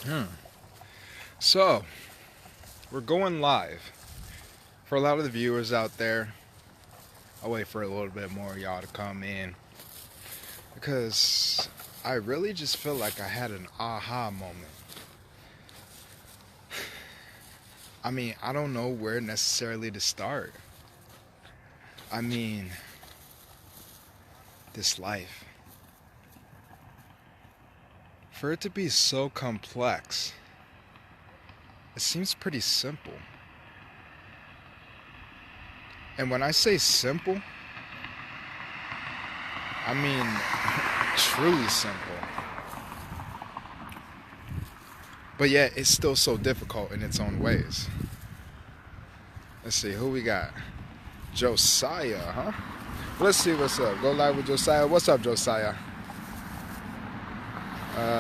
Hmm. So, we're going live. For a lot of the viewers out there, I'll wait for a little bit more of y'all to come in because I really just feel like I had an aha moment. I mean, I don't know where necessarily to start. I mean, this life. For it to be so complex, it seems pretty simple. And when I say simple, I mean truly simple. But yet, it's still so difficult in its own ways. Let's see, who we got? Josiah, huh? Let's see what's up. Go live with Josiah. What's up, Josiah?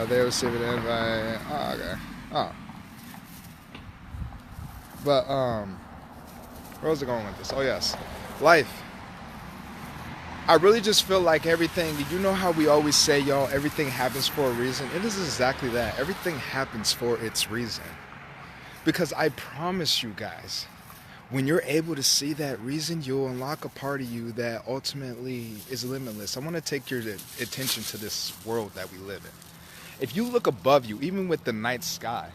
They received an invite. Oh, okay. Oh. But, where was it going with this? Oh, yes. Life. I really just feel like everything, you know how we always say, y'all, everything happens for a reason? It is exactly that. Everything happens for its reason. Because I promise you guys, when you're able to see that reason, you'll unlock a part of you that ultimately is limitless. I want to take your attention to this world that we live in. If you look above you, even with the night sky,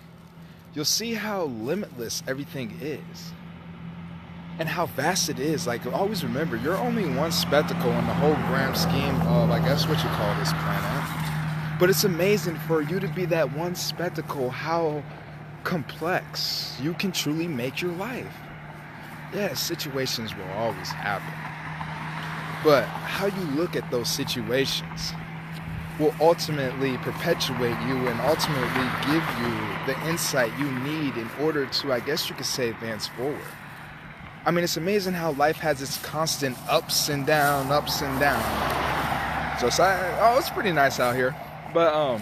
you'll see how limitless everything is and how vast it is. Like, always remember, you're only one spectacle in the whole grand scheme of, I guess, what you call this planet. But it's amazing for you to be that one spectacle, how complex you can truly make your life. Yeah, situations will always happen. But how you look at those situations will ultimately perpetuate you and ultimately give you the insight you need in order to, I guess you could say, advance forward. I mean, it's amazing how life has its constant ups and down, ups and down. So it's pretty nice out here. But,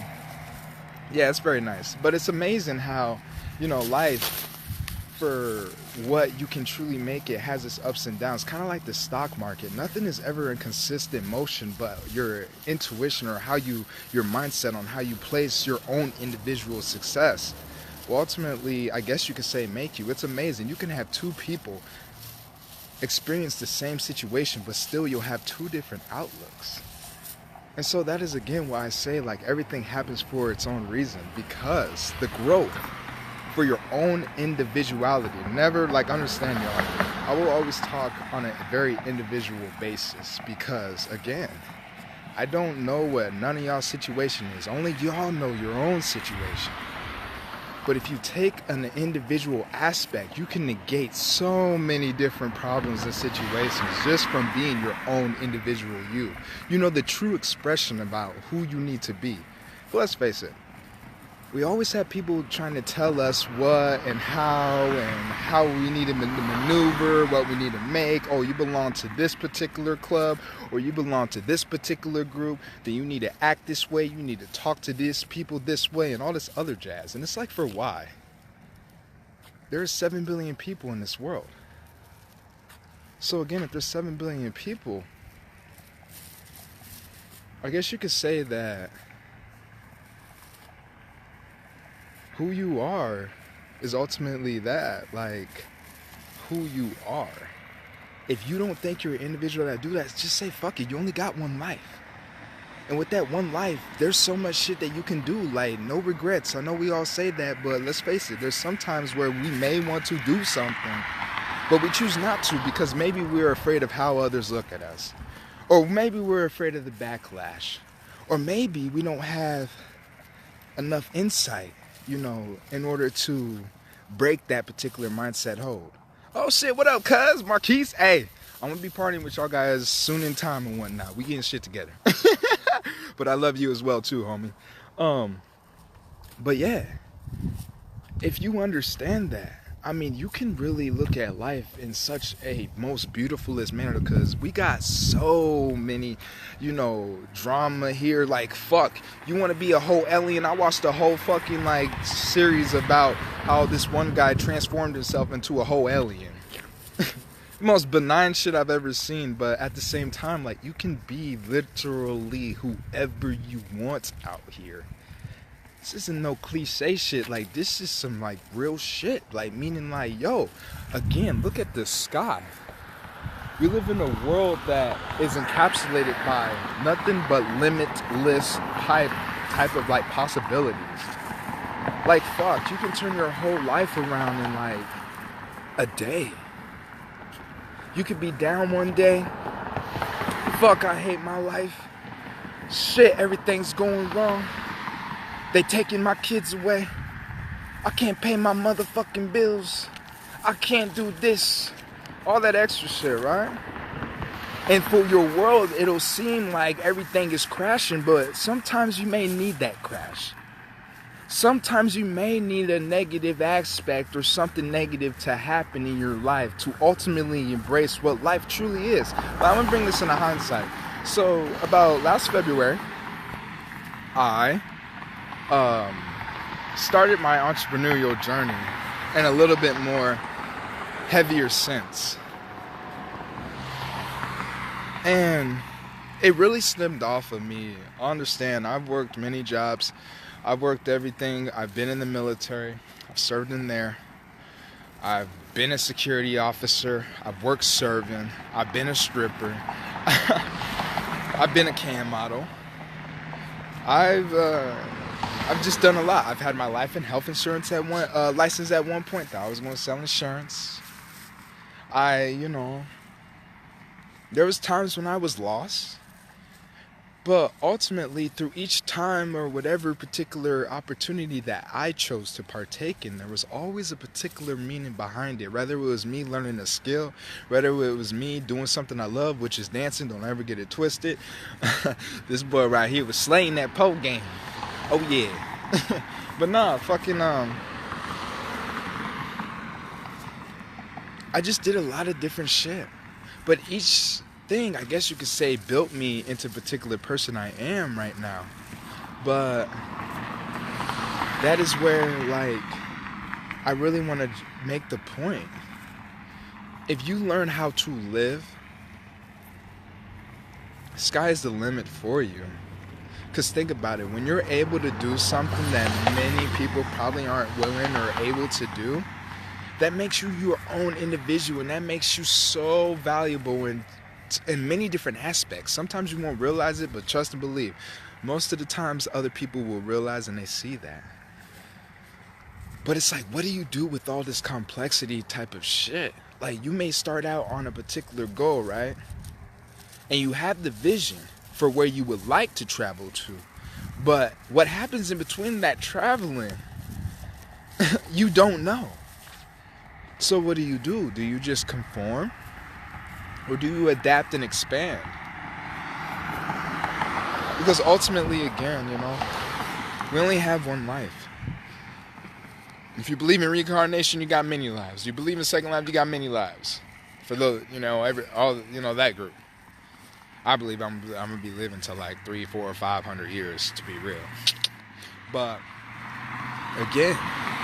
yeah, it's very nice. But it's amazing how, life, for what you can truly make it, has its ups and downs. Kind of like the stock market. Nothing is ever in consistent motion, but your intuition or your mindset on how you place your own individual success will ultimately, I guess you could say, make you. It's amazing. You can have two people experience the same situation, but still you'll have two different outlooks. And so that is again why I say, like, everything happens for its own reason, because the growth for your own individuality. Never, like, understand, y'all, I will always talk on a very individual basis because, again, I don't know what none of y'all's situation is. Only y'all know your own situation. But if you take an individual aspect, you can negate so many different problems and situations just from being your own individual you. You know, the true expression about who you need to be. But let's face it, we always have people trying to tell us what and how we need to maneuver, what we need to make. Oh, you belong to this particular club, or you belong to this particular group, then you need to act this way, you need to talk to these people this way, and all this other jazz. And it's like, for why? There are 7 billion people in this world. So again, if there's 7 billion people, I guess you could say that who you are is ultimately that, like, who you are. If you don't think you're an individual that do that, just say fuck it. You only got one life. And with that one life, there's so much shit that you can do, like, no regrets. I know we all say that, but let's face it, there's some times where we may want to do something, but we choose not to because maybe we're afraid of how others look at us. Or maybe we're afraid of the backlash. Or maybe we don't have enough insight, in order to break that particular mindset hold. Oh shit, what up, cuz? Marquise? Hey, I'm gonna be partying with y'all guys soon in time and whatnot. We getting shit together. But I love you as well too, homie. But yeah, if you understand that, I mean, you can really look at life in such a most beautifulest manner because we got so many, drama here. Like, fuck, you want to be a whole alien? I watched a whole fucking, like, series about how this one guy transformed himself into a whole alien. The most benign shit I've ever seen, but at the same time, like, you can be literally whoever you want out here. This isn't no cliche shit. Like, this is some, like, real shit. Like, meaning, like, yo, again, look at the sky. We live in a world that is encapsulated by nothing but limitless type of, like, possibilities. Like, fuck, you can turn your whole life around in, like, a day. You could be down one day. Fuck, I hate my life. Shit, everything's going wrong. They taking my kids away. I can't pay my motherfucking bills. I can't do this. All that extra shit, right? And for your world, it'll seem like everything is crashing, but sometimes you may need that crash. Sometimes you may need a negative aspect or something negative to happen in your life to ultimately embrace what life truly is. But I'm going to bring this into hindsight. So, about last February, I started my entrepreneurial journey in a little bit more heavier sense. And it really stemmed off of me. I understand, I've worked many jobs. I've worked everything. I've been in the military. I've served in there. I've been a security officer. I've worked serving. I've been a stripper. I've been a cam model. I've just done a lot. I've had my life and health insurance license at one point. I was going to sell insurance. There was times when I was lost. But ultimately, through each time or whatever particular opportunity that I chose to partake in, there was always a particular meaning behind it. Whether it was me learning a skill, whether it was me doing something I love, which is dancing, don't ever get it twisted. This boy right here was slaying that pole game. Oh yeah. But nah, fucking I just did a lot of different shit. But each thing, I guess you could say, built me into the particular person I am right now. But that is where, like, I really want to make the point. If you learn how to live, sky's the limit for you. Because think about it, when you're able to do something that many people probably aren't willing or able to do, that makes you your own individual, and that makes you so valuable in many different aspects. Sometimes you won't realize it, but trust and believe, most of the times other people will realize and they see that. But it's like, what do you do with all this complexity type of shit? Like, you may start out on a particular goal, right? And you have the vision for where you would like to travel to. But what happens in between that traveling, you don't know. So what do? Do you just conform? Or do you adapt and expand? Because ultimately, again, we only have one life. If you believe in reincarnation, you got many lives. You believe in second life, you got many lives. For the, that group. I believe I'm gonna be living to like 300, 400, or 500 years, to be real. But again,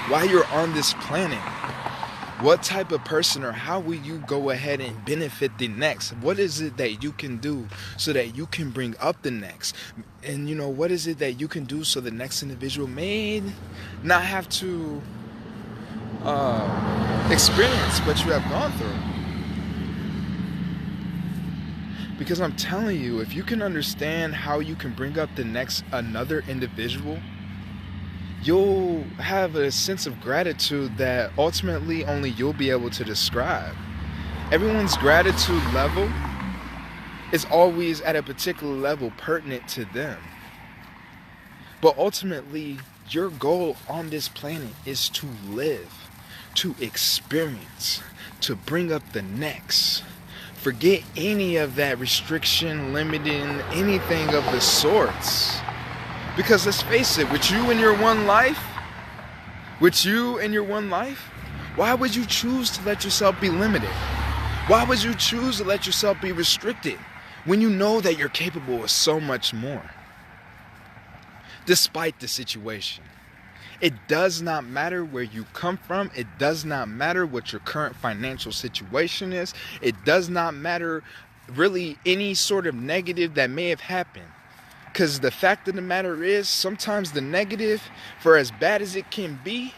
while you're on this planet, what type of person or how will you go ahead and benefit the next? What is it that you can do so that you can bring up the next? And what is it that you can do so the next individual may not have to experience what you have gone through? Because I'm telling you, if you can understand how you can bring up another individual, you'll have a sense of gratitude that ultimately only you'll be able to describe. Everyone's gratitude level is always at a particular level pertinent to them. But ultimately, your goal on this planet is to live, to experience, to bring up the next. Forget any of that restriction, limiting, anything of the sorts. Because let's face it, with you and your one life, why would you choose to let yourself be limited? Why would you choose to let yourself be restricted when you know that you're capable of so much more? Despite the situation. It does not matter where you come from. It does not matter what your current financial situation is. It does not matter really any sort of negative that may have happened. Because the fact of the matter is, sometimes the negative, for as bad as it can be,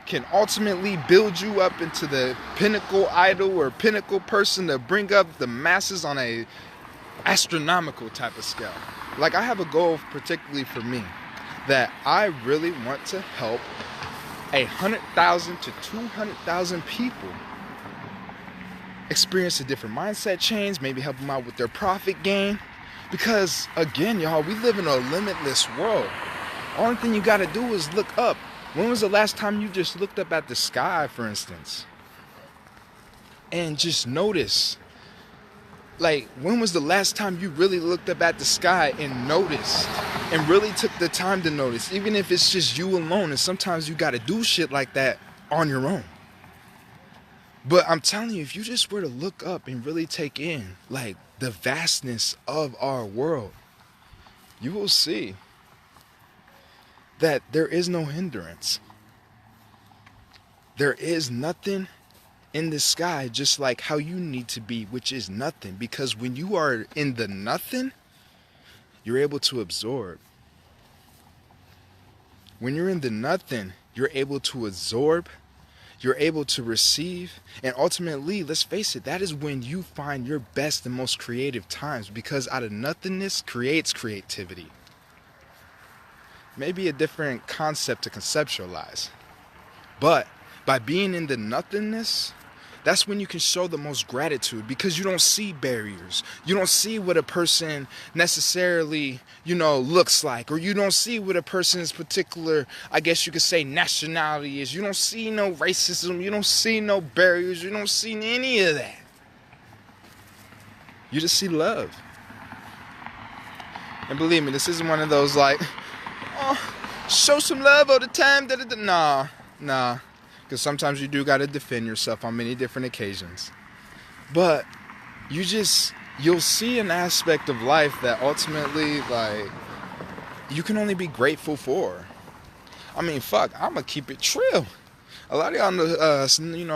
can ultimately build you up into the pinnacle idol or pinnacle person to bring up the masses on a astronomical type of scale. Like, I have a goal particularly for me that I really want to help 100,000 to 200,000 people experience a different mindset change, maybe help them out with their profit gain. Because again, y'all, we live in a limitless world. Only thing you got to do is look up. When was the last time you just looked up at the sky, for instance, and just notice? Like, when was the last time you really looked up at the sky and noticed and really took the time to notice, even if it's just you alone? And sometimes you got to do shit like that on your own. But I'm telling you, if you just were to look up and really take in, like, the vastness of our world, you will see that there is no hindrance. There is nothing in the sky, just like how you need to be, which is nothing. Because when you are in the nothing, you're able to absorb. When you're in the nothing, you're able to absorb, you're able to receive, and ultimately, let's face it, that is when you find your best and most creative times, because out of nothingness creates creativity. Maybe a different concept to conceptualize, but by being in the nothingness, that's when you can show the most gratitude, because you don't see barriers. You don't see what a person necessarily, looks like, or you don't see what a person's particular, I guess you could say, nationality is. You don't see no racism. You don't see no barriers. You don't see any of that. You just see love. And believe me, this isn't one of those like, oh, show some love all the time. Nah. Because sometimes you do got to defend yourself on many different occasions. But you'll see an aspect of life that ultimately, like, you can only be grateful for. I mean, fuck, I'm going to keep it trill. A lot of y'all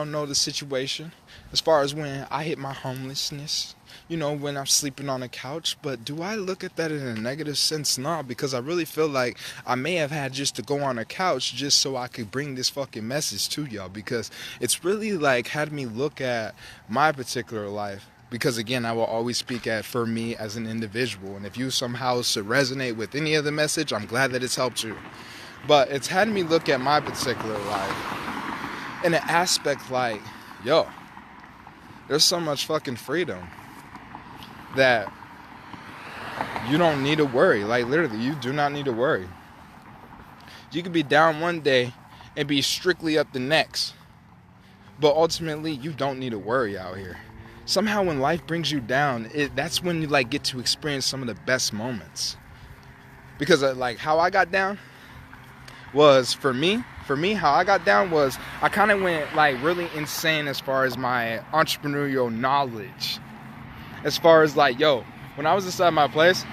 know the situation as far as when I hit my homelessness, when I'm sleeping on a couch. But do I look at that in a negative sense? No, because I really feel like I may have had just to go on a couch just so I could bring this fucking message to y'all, because it's really like had me look at my particular life. Because again, I will always speak for me as an individual. And if you somehow should resonate with any of the message, I'm glad that it's helped you. But it's had me look at my particular life in an aspect like, yo, there's so much fucking freedom that you don't need to worry. Like, literally, you do not need to worry. You could be down one day and be strictly up the next. But ultimately, you don't need to worry out here. Somehow when life brings you down, that's when you get to experience some of the best moments. Because how I got down was, for me, how I got down was I kind of went really insane as far as my entrepreneurial knowledge. As far as when I was inside my place,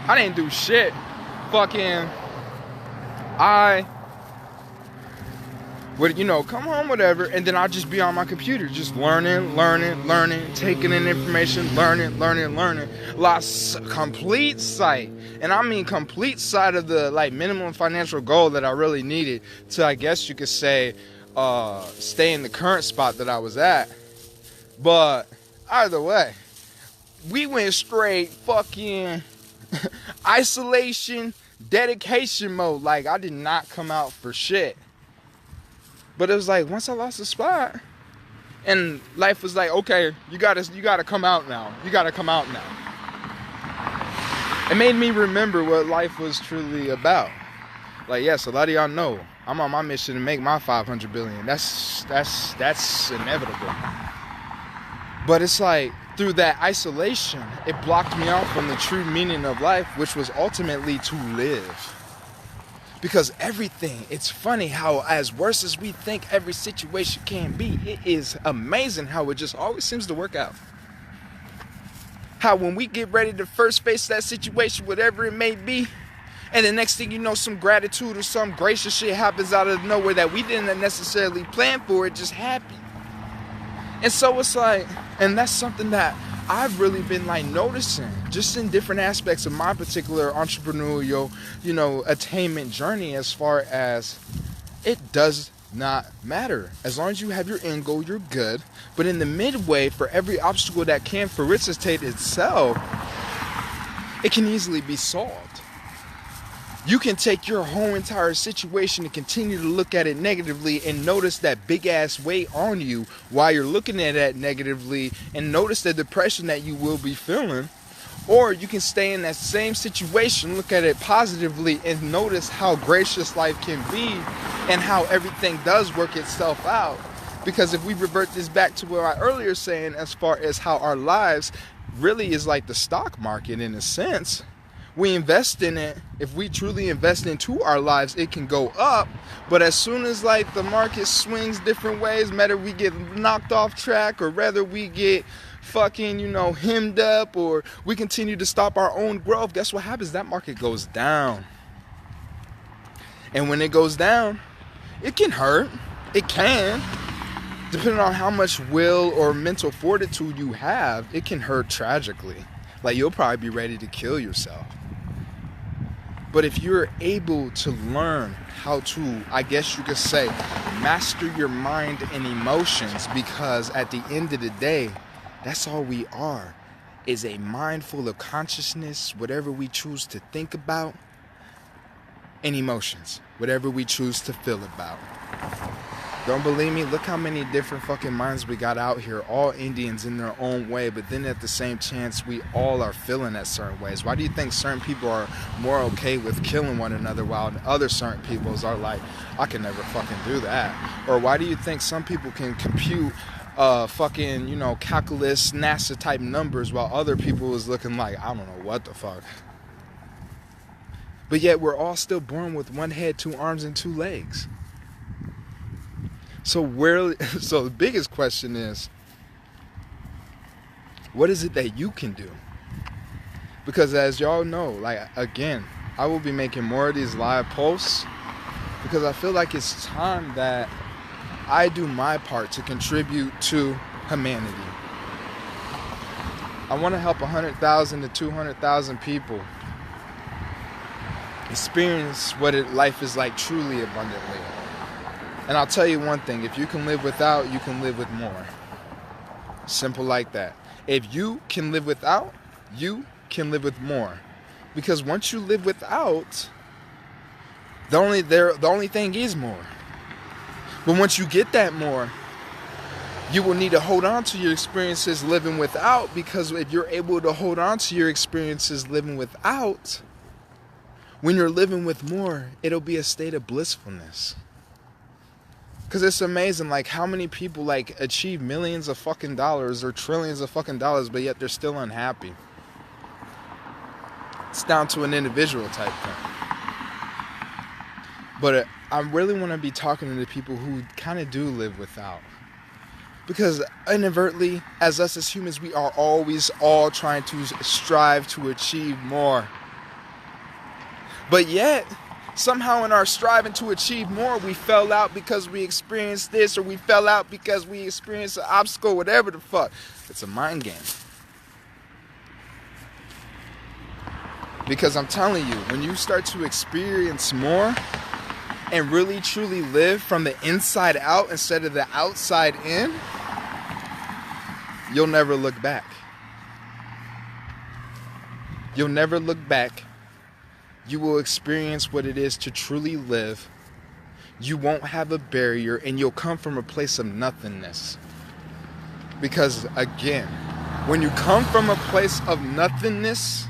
I didn't do shit. I would, come home, whatever, and then I'd just be on my computer, just learning, taking in information, learning. Lost complete sight. And I mean complete sight of the, minimum financial goal that I really needed to, I guess you could say, stay in the current spot that I was at. But either way, we went straight fucking isolation, dedication mode. I did not come out for shit. But it was once I lost the spot, and life was okay, you gotta come out now. You gotta come out now. It made me remember what life was truly about. Yes, a lot of y'all know I'm on my mission to make my 500 billion. That's inevitable. But it's through that isolation, it blocked me out from the true meaning of life, which was ultimately to live. Because everything, it's funny how as worse as we think every situation can be, it is amazing how it just always seems to work out. How when we get ready to first face that situation, whatever it may be, and the next thing you know, some gratitude or some gracious shit happens out of nowhere that we didn't necessarily plan for, it just happened. And so it's and that's something that I've really been like noticing just in different aspects of my particular entrepreneurial, attainment journey, as far as it does not matter. As long as you have your end goal, you're good. But in the midway, for every obstacle that can felicitate itself, it can easily be solved. You can take your whole entire situation and continue to look at it negatively and notice that big ass weight on you while you're looking at it negatively, and notice the depression that you will be feeling. Or you can stay in that same situation, look at it positively, and notice how gracious life can be and how everything does work itself out. Because if we revert this back to what I earlier saying, as far as how our lives really is like the stock market in a sense, we invest in it. If we truly invest into our lives, it can go up. But as soon as like the market swings different ways, whether we get knocked off track or whether we get fucking, hemmed up, or we continue to stop our own growth, guess what happens? That market goes down. And when it goes down, it can hurt. It can. Depending on how much will or mental fortitude you have, it can hurt tragically. Like, you'll probably be ready to kill yourself. But if you're able to learn how to, I guess you could say, master your mind and emotions, because at the end of the day, that's all we are, is a mind full of consciousness, whatever we choose to think about, and emotions, whatever we choose to feel about. Don't believe me? Look how many different fucking minds we got out here, all Indians in their own way, but then at the same chance, we all are feeling at certain ways. Why do you think certain people are more okay with killing one another while other certain peoples are like, I can never fucking do that? Or why do you think some people can compute fucking, calculus, NASA type numbers while other people is looking like, I don't know what the fuck? But yet we're all still born with one head, 2 arms, and 2 legs. So the biggest question is, what is it that you can do? Because as y'all know, like, again, I will be making more of these live posts because I feel like it's time that I do my part to contribute to humanity. I want to help 100,000 to 200,000 people experience what life is like truly abundantly. And I'll tell you one thing, if you can live without, you can live with more. Simple like that. If you can live without, you can live with more. Because once you live without, the only thing is more. But once you get that more, you will need to hold on to your experiences living without, because if you're able to hold on to your experiences living without, when you're living with more, it'll be a state of blissfulness. Because it's amazing, like, how many people, like, achieve millions of fucking dollars or trillions of fucking dollars, but yet they're still unhappy. It's down to an individual type thing. But I really want to be talking to the people who kind of do live without. Because inadvertently, as us as humans, we are always all trying to strive to achieve more. But yet, somehow in our striving to achieve more, we fell out because we experienced this, or we fell out because we experienced an obstacle, whatever the fuck. It's a mind game. Because I'm telling you, when you start to experience more and really truly live from the inside out instead of the outside in, you'll never look back. You'll never look back. You will experience what it is to truly live. You won't have a barrier, and you'll come from a place of nothingness. Because again, when you come from a place of nothingness,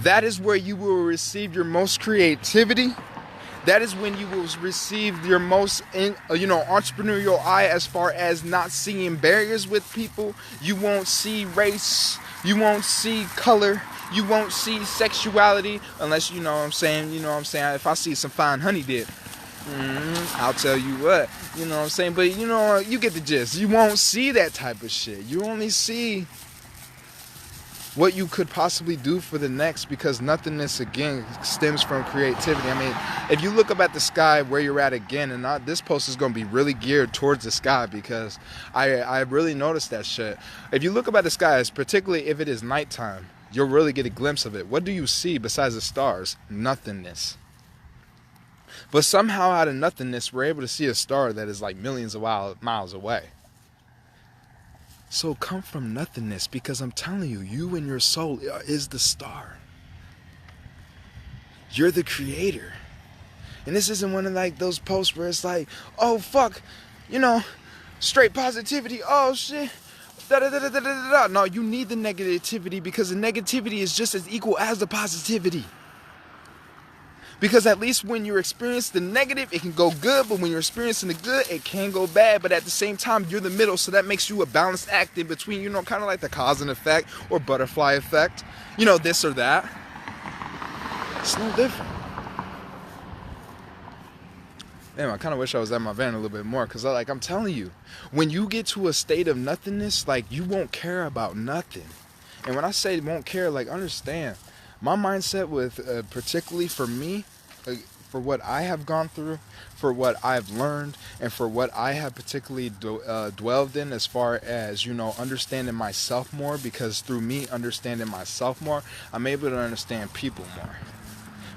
that is where you will receive your most creativity. That is when you will receive your most, entrepreneurial eye, as far as not seeing barriers with people. You won't see race. You won't see color. You won't see sexuality unless, if I see some fine honey dip, I'll tell you what, but you get the gist. You won't see that type of shit. You only see what you could possibly do for the next, because nothingness again stems from creativity. I mean, if you look up at the sky where you're at again, and this post is going to be really geared towards the sky, because I really noticed that shit. If you look up at the skies, particularly if it is nighttime, you'll really get a glimpse of it. What do you see besides the stars? Nothingness. But somehow out of nothingness, we're able to see a star that is like millions of miles away. So come from nothingness, because I'm telling you, you and your soul is the star. You're the creator. And this isn't one of like those posts where it's like, oh fuck, straight positivity, oh shit, da da da da da da da. No, you need the negativity, because the negativity is just as equal as the positivity. Because at least when you're experiencing the negative, it can go good, but when you're experiencing the good, it can go bad. But at the same time, you're the middle, so that makes you a balanced act in between, kind of like the cause and effect or butterfly effect, this or that. It's no different. Damn, I kind of wish I was at my van a little bit more, because I'm telling you, when you get to a state of nothingness, you won't care about nothing. And when I say won't care, understand, my mindset with, particularly for me, for what I have gone through, for what I've learned, and for what I have particularly dwelled in as far as, understanding myself more, because through me understanding myself more, I'm able to understand people more.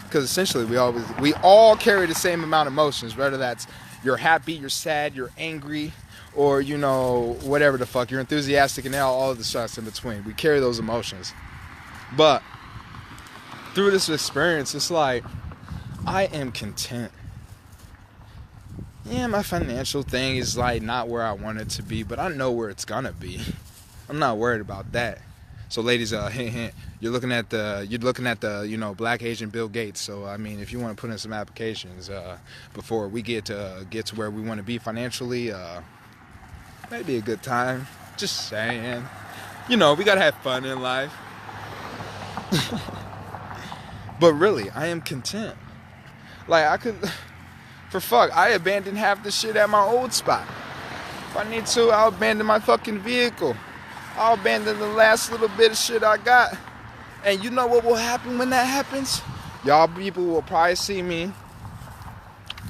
Because essentially we all carry the same amount of emotions, whether that's you're happy, you're sad, you're angry, or, whatever the fuck, you're enthusiastic, and all of the shots in between. We carry those emotions. But through this experience, it's like, I am content. Yeah, my financial thing is not where I want it to be, but I know where it's gonna be. I'm not worried about that. So ladies, hint, hint, you're looking at the Black Asian Bill Gates. So I mean, if you want to put in some applications before we get to where we want to be financially, maybe a good time. Just saying. We gotta have fun in life. But really, I am content. I abandoned half the shit at my old spot. If I need to, I'll abandon my fucking vehicle. I'll abandon the last little bit of shit I got. And you know what will happen when that happens? Y'all people will probably see me.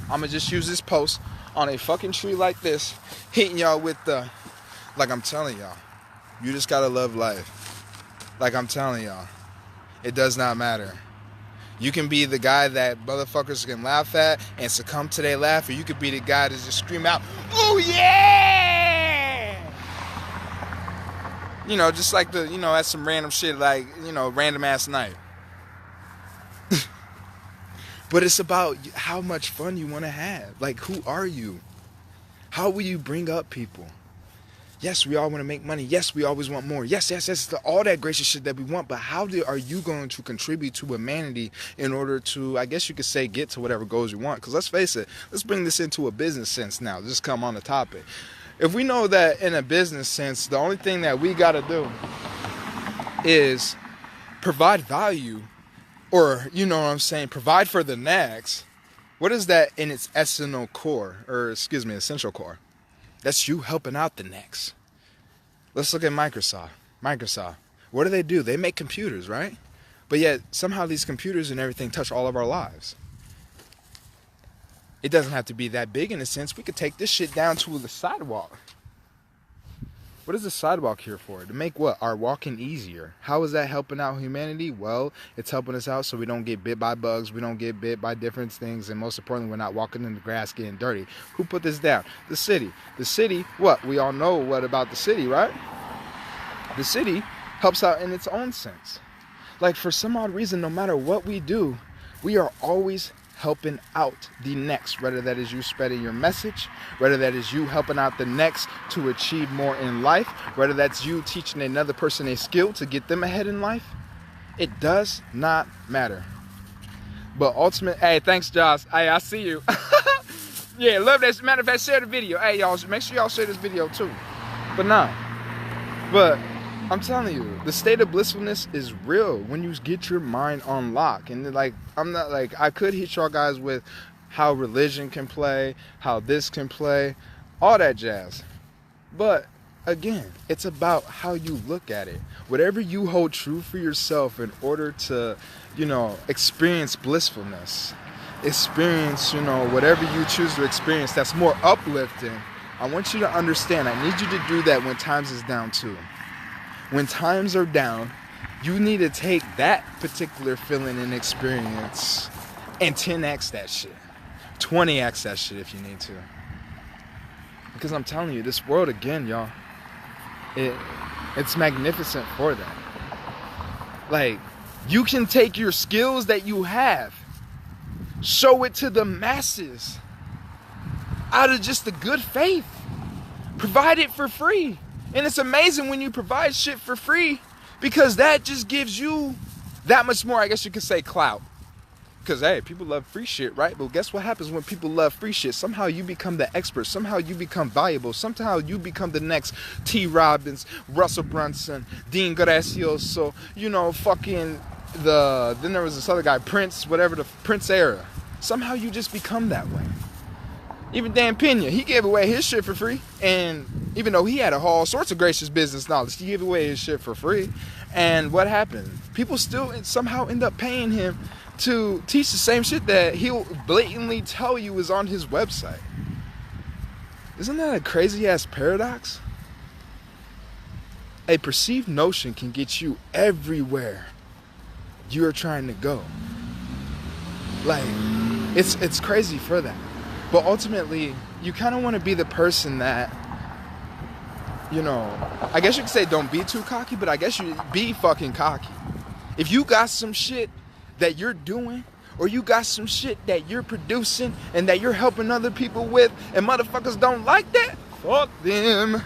I'ma just use this post on a fucking tree like this, hitting y'all with I'm telling y'all, you just gotta love life. I'm telling y'all, it does not matter. You can be the guy that motherfuckers can laugh at and succumb to their laugh, or you could be the guy that just scream out, "Oh yeah!" Just like that's some random shit, random ass night. But it's about how much fun you want to have. Who are you? How will you bring up people? Yes, we all want to make money. Yes, we always want more. Yes, all that gracious shit that we want. But how are you going to contribute to humanity in order to, I guess you could say, get to whatever goals you want? Because let's face it, let's bring this into a business sense now. Just come on the topic. If we know that in a business sense, the only thing that we got to do is provide value, or, provide for the next. What is that in its essential core? That's you helping out the next. Let's look at Microsoft. What do? They make computers, right? But yet, somehow these computers and everything touch all of our lives. It doesn't have to be that big in a sense. We could take this shit down to the sidewalk. What is the sidewalk here for? To make what? Our walking easier. How is that helping out humanity? Well, it's helping us out so we don't get bit by bugs, we don't get bit by different things, and most importantly, we're not walking in the grass getting dirty. Who put this down? The city. The city, what? We all know what about the city, right? The city helps out in its own sense. For some odd reason, no matter what we do, we are always helping out the next, whether that is you spreading your message, whether that is you helping out the next to achieve more in life, whether that's you teaching another person a skill to get them ahead in life. It does not matter. But ultimately, hey, thanks, Josh. Hey, I see you. Yeah, love that. Matter of fact, share the video. Hey, y'all, make sure y'all share this video too. But I'm telling you, the state of blissfulness is real when you get your mind on lock. And I could hit y'all guys with how religion can play, how this can play, all that jazz. But again, it's about how you look at it. Whatever you hold true for yourself in order to, experience blissfulness, experience, whatever you choose to experience that's more uplifting. I want you to understand, I need you to do that when times is down too. When times are down, you need to take that particular feeling and experience and 10x that shit. 20x that shit if you need to. Because I'm telling you, this world, again, y'all, it's magnificent for that. Like, you can take your skills that you have, show it to the masses out of just the good faith. Provide it for free. And it's amazing when you provide shit for free, because that just gives you that much more, I guess you could say, clout. Because, hey, people love free shit, right? But guess what happens when people love free shit? Somehow you become the expert. Somehow you become valuable. Somehow you become the next T. Robbins, Russell Brunson, Dean Gracioso, then there was this other guy, Prince, whatever, the Prince era. Somehow you just become that way. Even Dan Pena, he gave away his shit for free. And even though he had all sorts of gracious business knowledge, he gave away his shit for free. And what happened? People still somehow end up paying him to teach the same shit that he'll blatantly tell you is on his website. Isn't that a crazy ass paradox? A perceived notion can get you everywhere you're trying to go. Like, it's crazy for that. But ultimately, you kind of want to be the person that, I guess you could say don't be too cocky, but I guess you be fucking cocky. If you got some shit that you're doing, or you got some shit that you're producing and that you're helping other people with, and motherfuckers don't like that, fuck them.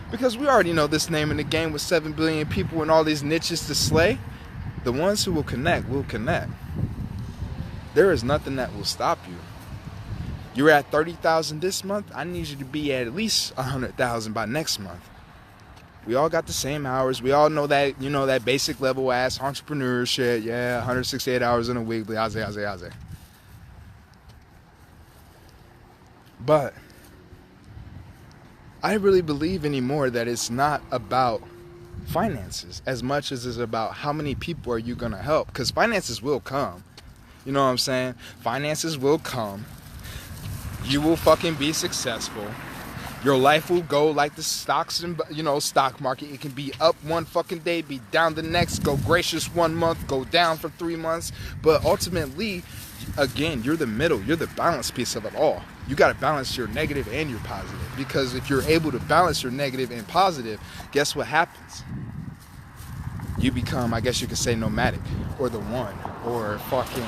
Because we already know this name in the game with 7 billion people and all these niches to slay. The ones who will connect will connect. There is nothing that will stop you. You're at 30,000 this month. I need you to be at least 100,000 by next month. We all got the same hours. We all know that, that basic level ass entrepreneur shit. Yeah, 168 hours in a week. Aze. But I really believe anymore that it's not about finances as much as it's about how many people are you going to help. Because finances will come. You know what I'm saying? Finances will come. You will fucking be successful. Your life will go like the stocks and, stock market. It can be up one fucking day, be down the next, go gracious 1 month, go down for 3 months. But ultimately, again, you're the middle. You're the balance piece of it all. You got to balance your negative and your positive. Because if you're able to balance your negative and positive, guess what happens? You become, I guess you could say, nomadic. Or the one. Or fucking,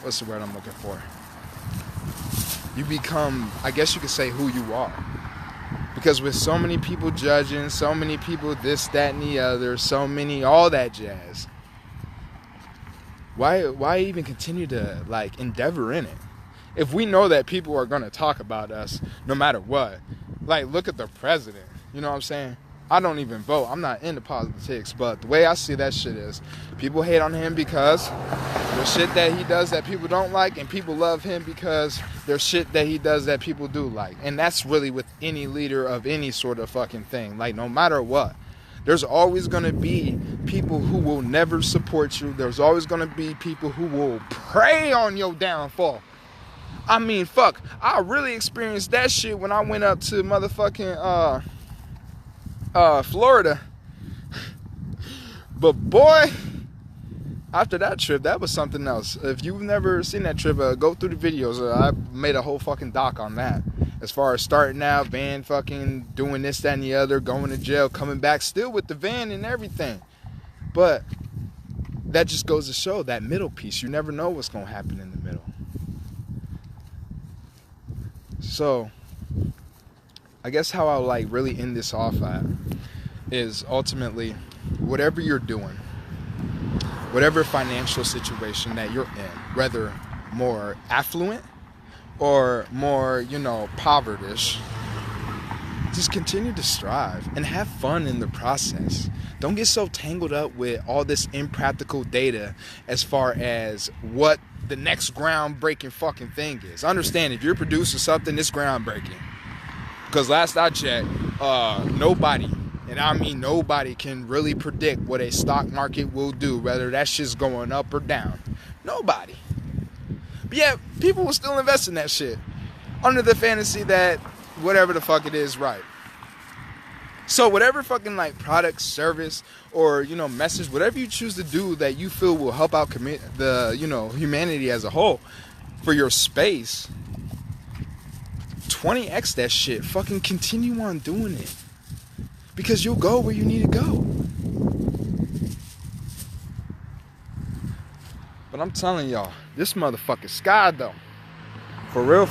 what's the word I'm looking for? You become, I guess you could say, who you are. Because with so many people judging, so many people this, that, and the other, so many, all that jazz, why even continue to, endeavor in it? If we know that people are going to talk about us no matter what, look at the president, you know what I'm saying? I don't even vote. I'm not into politics, but the way I see that shit is people hate on him because there's shit that he does that people don't like, and people love him because there's shit that he does that people do like. And that's really with any leader of any sort of fucking thing. No matter what, there's always going to be people who will never support you. There's always going to be people who will prey on your downfall. I mean, fuck, I really experienced that shit when I went up to motherfucking, Florida. But boy, after that trip, that was something else. If you've never seen that trip, go through the videos. I made a whole fucking doc on that. As far as starting out, van fucking doing this, that, and the other, going to jail, coming back still with the van and everything. But that just goes to show that middle piece. You never know what's going to happen in the middle. So I guess how I'll really end this off at is ultimately whatever you're doing, whatever financial situation that you're in, whether more affluent or more, povertish, just continue to strive and have fun in the process. Don't get so tangled up with all this impractical data as far as what the next groundbreaking fucking thing is. Understand, if you're producing something that's groundbreaking, Because last I checked, nobody, and I mean nobody, can really predict what a stock market will do, whether that shit's going up or down. Nobody. But yeah, people will still invest in that shit under the fantasy that whatever the fuck it is, right. So whatever fucking like product, service, or message, whatever you choose to do that you feel will help out humanity as a whole for your space, 20x that shit. Fucking continue on doing it, because you'll go where you need to go. But I'm telling y'all, this motherfucking sky though, for real.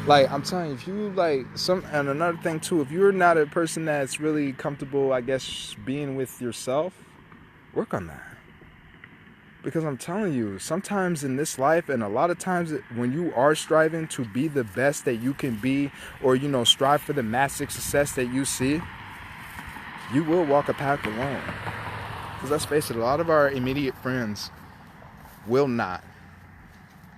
Like, I'm telling you, if you and another thing too, if you're not a person that's really comfortable, I guess, being with yourself, work on that. Because I'm telling you, sometimes in this life, and a lot of times when you are striving to be the best that you can be, or, strive for the massive success that you see, you will walk a path alone. Because let's face it, a lot of our immediate friends will not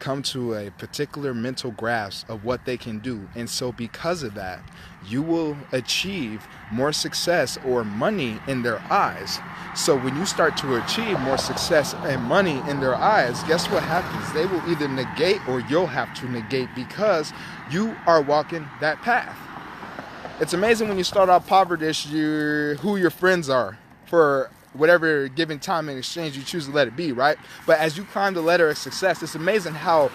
come to a particular mental grasp of what they can do. And so because of that, you will achieve more success or money in their eyes. So when you start to achieve more success and money in their eyes, guess what happens? They will either negate or you'll have to negate, because you are walking that path. It's amazing when you start out poverty, who your friends are for whatever given time in exchange you choose to let it be, right? But as you climb the ladder of success, it's amazing how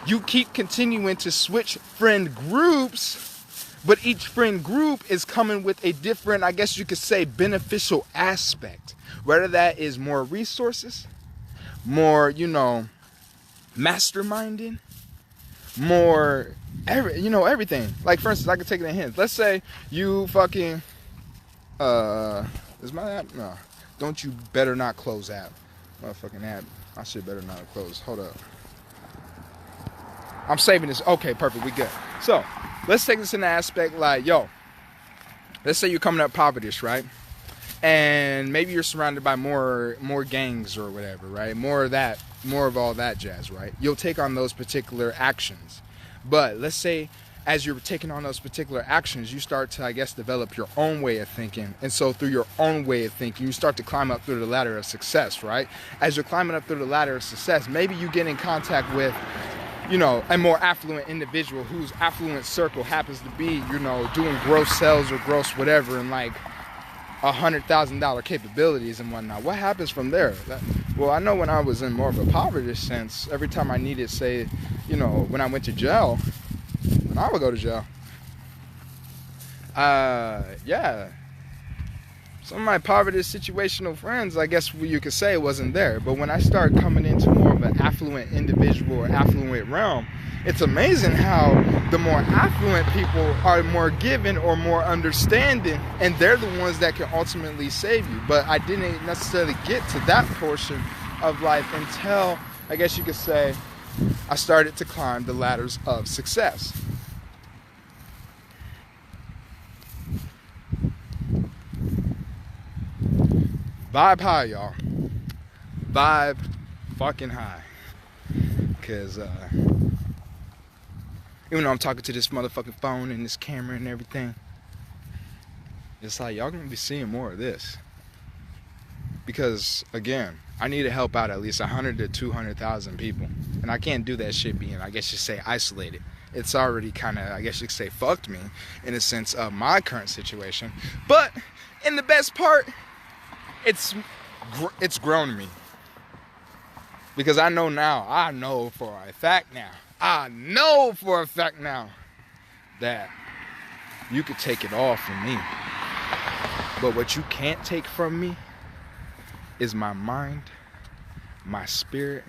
you keep continuing to switch friend groups, but each friend group is coming with a different, I guess you could say, beneficial aspect. Whether that is more resources, more, masterminding, more, everything. Like, for instance, I could take it in hints. Let's say you fucking, is my app? No. Don't you better not close app. Motherfucking app. I should better not close. Hold up. I'm saving this. Okay, perfect. We good. So, let's take this in the aspect like, let's say you're coming up poverty, right? And maybe you're surrounded by more gangs or whatever, right? More of all that jazz, right? You'll take on those particular actions. But let's say as you're taking on those particular actions, you start to, I guess, develop your own way of thinking. And so through your own way of thinking, you start to climb up through the ladder of success, right? As you're climbing up through the ladder of success, maybe you get in contact with, a more affluent individual whose affluent circle happens to be, doing gross sales or gross whatever, and like $100,000 capabilities and whatnot. What happens from there? Well, I know when I was in more of a poverty sense, every time I needed, say, when I went to jail, and I would go to jail. Some of my poverty situational friends, I guess you could say, wasn't there. But when I start coming into more of an affluent individual or affluent realm, it's amazing how the more affluent people are more given or more understanding, and they're the ones that can ultimately save you. But I didn't necessarily get to that portion of life until, I guess you could say, I started to climb the ladders of success. Vibe high, y'all. Vibe fucking high. Because, even though I'm talking to this motherfucking phone and this camera and everything, it's like, y'all gonna be seeing more of this. Because, again, I need to help out at least 100 to 200,000 people. And I can't do that shit being, I guess you say, isolated. It's already kind of, I guess you could say, fucked me in a sense of my current situation. But, in the best part, it's grown me. Because I know for a fact now that you could take it all from me. But what you can't take from me is my mind, my spirit,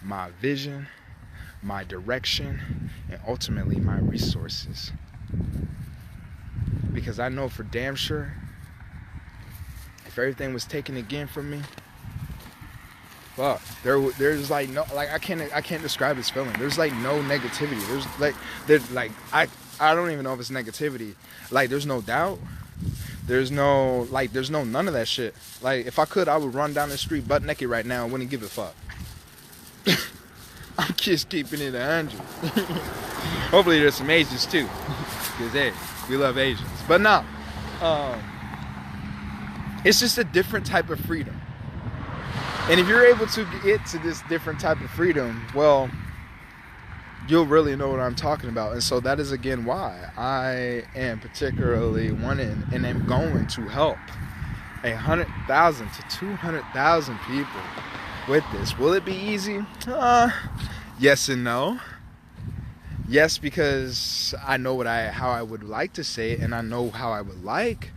my vision, my direction, and ultimately my resources. Because I know for damn sure, if everything was taken again from me, fuck, there's like no, like I can't describe this feeling. There's like no negativity. I don't even know if it's negativity. Like, there's no doubt. There's no none of that shit. Like, if I could, I would run down the street butt naked right now and wouldn't give a fuck. I'm just keeping it 100. Hopefully there's some ages too. because, hey, we love Asians. But no, it's just a different type of freedom. And if you're able to get to this different type of freedom, well, you'll really know what I'm talking about. And so that is, again, why I am particularly wanting and am going to help 100,000 to 200,000 people with this. Will it be easy? Yes and no. Yes, because I know how I would like to say it, and I know how I would like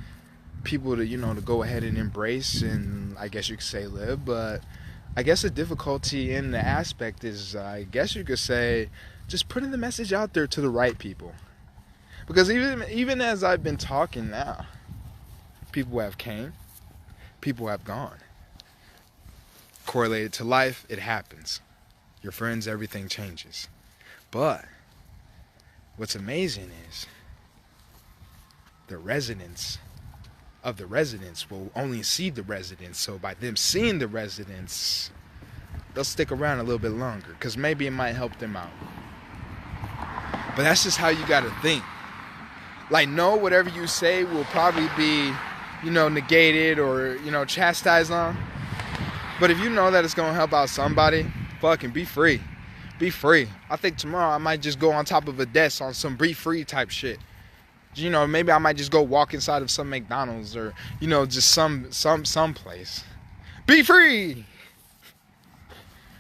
people to, to go ahead and embrace and, I guess you could say, live. But I guess the difficulty in the aspect is, I guess you could say, just putting the message out there to the right people. Because even as I've been talking now, people have came, people have gone. Correlated to life, it happens. Your friends, everything changes. But what's amazing is the residents of the residents will only see the residents. So by them seeing the residents, they'll stick around a little bit longer, because maybe it might help them out. But that's just how you gotta think. Like, no, whatever you say will probably be, negated or, chastised on. But if you know that it's gonna help out somebody, fucking be free. Be free. I think tomorrow I might just go on top of a desk on some be free type shit. Maybe I might just go walk inside of some McDonald's or, just some place. Be free!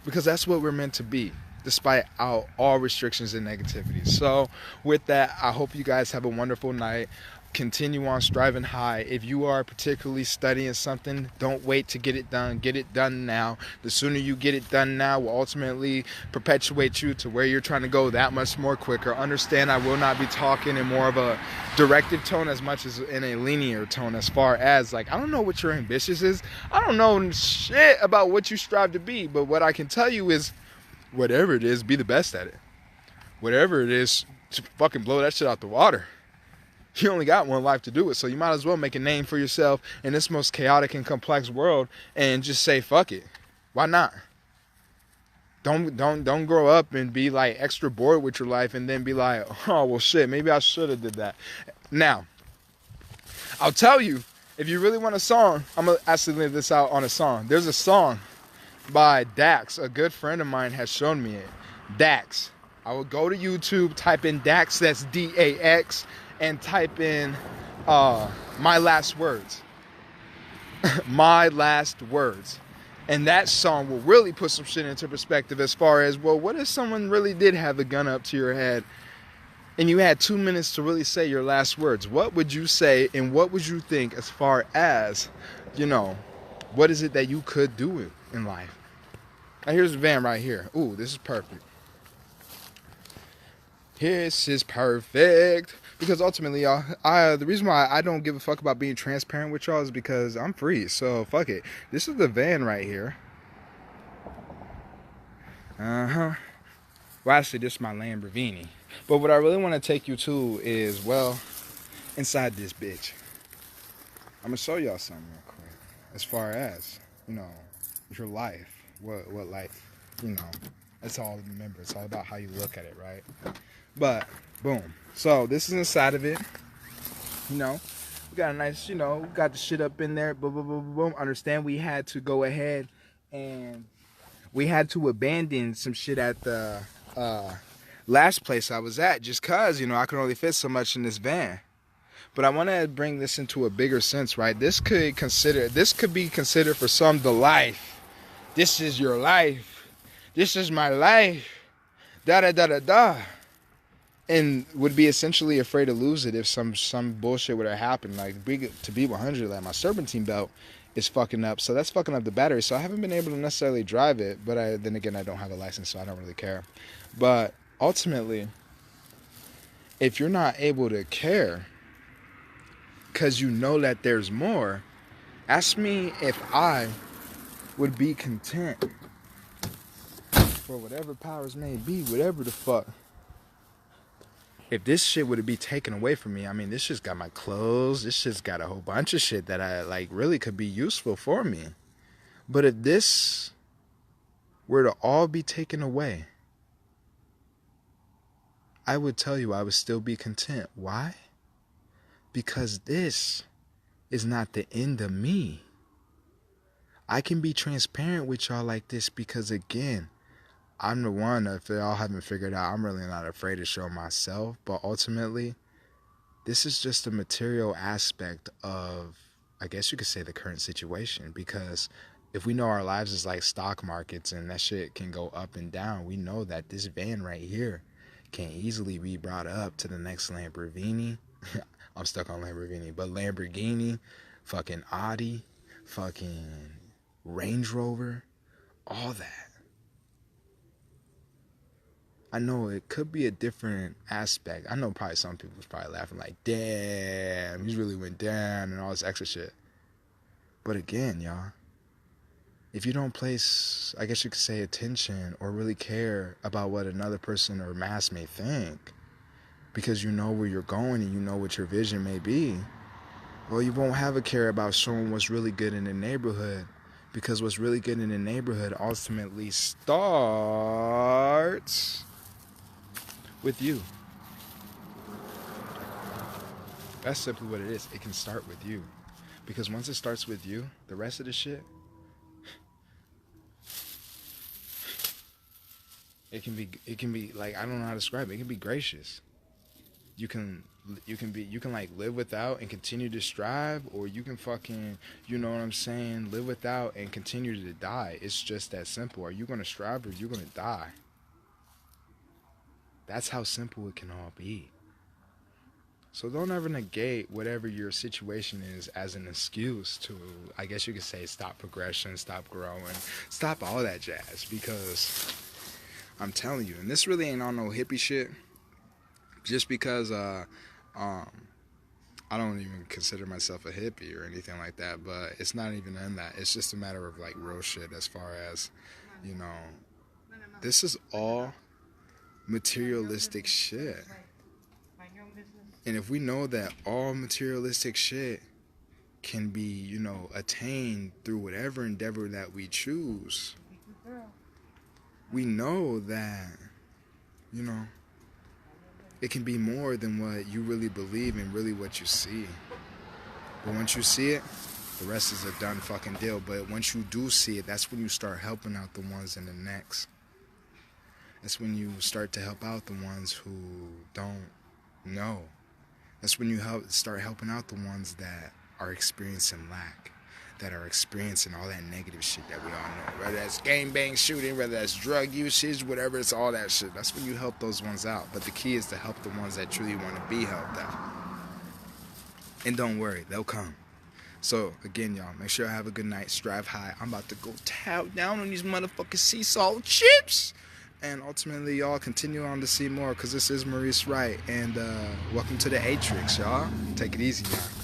Because that's what we're meant to be, despite all restrictions and negativity. So with that, I hope you guys have a wonderful night. Continue on striving high. If you are particularly studying something, don't wait to get it done. Get it done now. The sooner you get it done now will ultimately perpetuate you to where you're trying to go that much more quicker. Understand, I will not be talking in more of a directive tone as much as in a linear tone, as far as, like, I don't know what your ambitions is. I don't know shit about what you strive to be. But what I can tell you is, whatever it is, be the best at it. Whatever it is, just fucking blow that shit out the water. You only got one life to do it, so you might as well make a name for yourself in this most chaotic and complex world and just say fuck it. Why not? Don't grow up and be like extra bored with your life and then be like, oh well shit, maybe I should have did that. Now, I'll tell you, if you really want a song, I'm gonna actually leave this out on a song. There's a song by Dax. A good friend of mine has shown me it. Dax. I would go to YouTube, type in Dax, that's D-A-X, and type in My Last Words. My Last Words. And that song will really put some shit into perspective as far as, well, what if someone really did have a gun up to your head and you had 2 minutes to really say your last words? What would you say, and what would you think as far as, what is it that you could do in life? Now here's the van right here. Ooh, this is perfect. This is perfect. Because ultimately, y'all, the reason why I don't give a fuck about being transparent with y'all is because I'm free. So, fuck it. This is the van right here. Well, actually, this is my Lamborghini. But what I really want to take you to is, well, inside this bitch. I'm going to show y'all something real quick. As far as, your life. What life, it's all, remember, it's all about how you look at it, right? But, boom. So, this is inside of it. We got a nice, we got the shit up in there. Boom, boom, boom, boom, boom. Understand we had to go ahead and we had to abandon some shit at the last place I was at just because, I could only fit so much in this van. But I want to bring this into a bigger sense, right? This could be considered for some the life. This is your life. This is my life. Da-da-da-da-da. And would be essentially afraid to lose it if some bullshit would have happened. Like, to be 100, like, my serpentine belt is fucking up. So that's fucking up the battery. So I haven't been able to necessarily drive it. But then again, I don't have a license, so I don't really care. But ultimately, if you're not able to care because you know that there's more, ask me if I would be content for whatever powers may be, whatever the fuck. If this shit would be taken away from me, I mean, this just got my clothes, this just got a whole bunch of shit that I, like, really could be useful for me. But if this were to all be taken away, I would tell you I would still be content. Why? Because this is not the end of me. I can be transparent with y'all like this because, again, I'm the one, if y'all haven't figured out, I'm really not afraid to show myself. But ultimately, this is just a material aspect of, I guess you could say, the current situation. Because if we know our lives is like stock markets and that shit can go up and down, we know that this van right here can easily be brought up to the next Lamborghini. I'm stuck on Lamborghini, but Lamborghini, fucking Audi, fucking Range Rover, all that. I know it could be a different aspect. I know probably some people's probably laughing like, damn, he's really went down and all this extra shit. But again, y'all, if you don't place, I guess you could say, attention or really care about what another person or mass may think, because you know where you're going and you know what your vision may be, well, you won't have a care about showing what's really good in the neighborhood, because what's really good in the neighborhood ultimately starts with you. That's simply what it is. It can start with you. Because once it starts with you, the rest of the shit, it can be like, I don't know how to describe it. It can be gracious. You can like live without and continue to strive, or you can fucking, you know what I'm saying, live without and continue to die. It's just that simple. Are you gonna strive or are you gonna die? That's how simple it can all be. So don't ever negate whatever your situation is as an excuse to, I guess you could say, stop progression, stop growing, stop all that jazz. Because I'm telling you, and this really ain't on no hippie shit. Just because I don't even consider myself a hippie or anything like that, but it's not even in that. It's just a matter of like real shit as far as, you know, this is all materialistic shit. And if we know that all materialistic shit can be, you know, attained through whatever endeavor that we choose, we know that, you know, it can be more than what you really believe and really what you see. But once you see it, the rest is a done fucking deal. But once you do see it, that's when you start helping out the ones in the next. That's when you start to help out the ones who don't know. That's when you start helping out the ones that are experiencing lack, that are experiencing all that negative shit that we all know. Whether that's gangbang shooting, whether that's drug usage, whatever, it's all that shit. That's when you help those ones out. But the key is to help the ones that truly want to be helped out. And don't worry, they'll come. So, again, y'all, make sure I have a good night. Strive high. I'm about to go tow down on these motherfucking sea salt chips. And ultimately, y'all continue on to see more, because this is Maurice Wright. And welcome to the Atrix, y'all. Take it easy, y'all.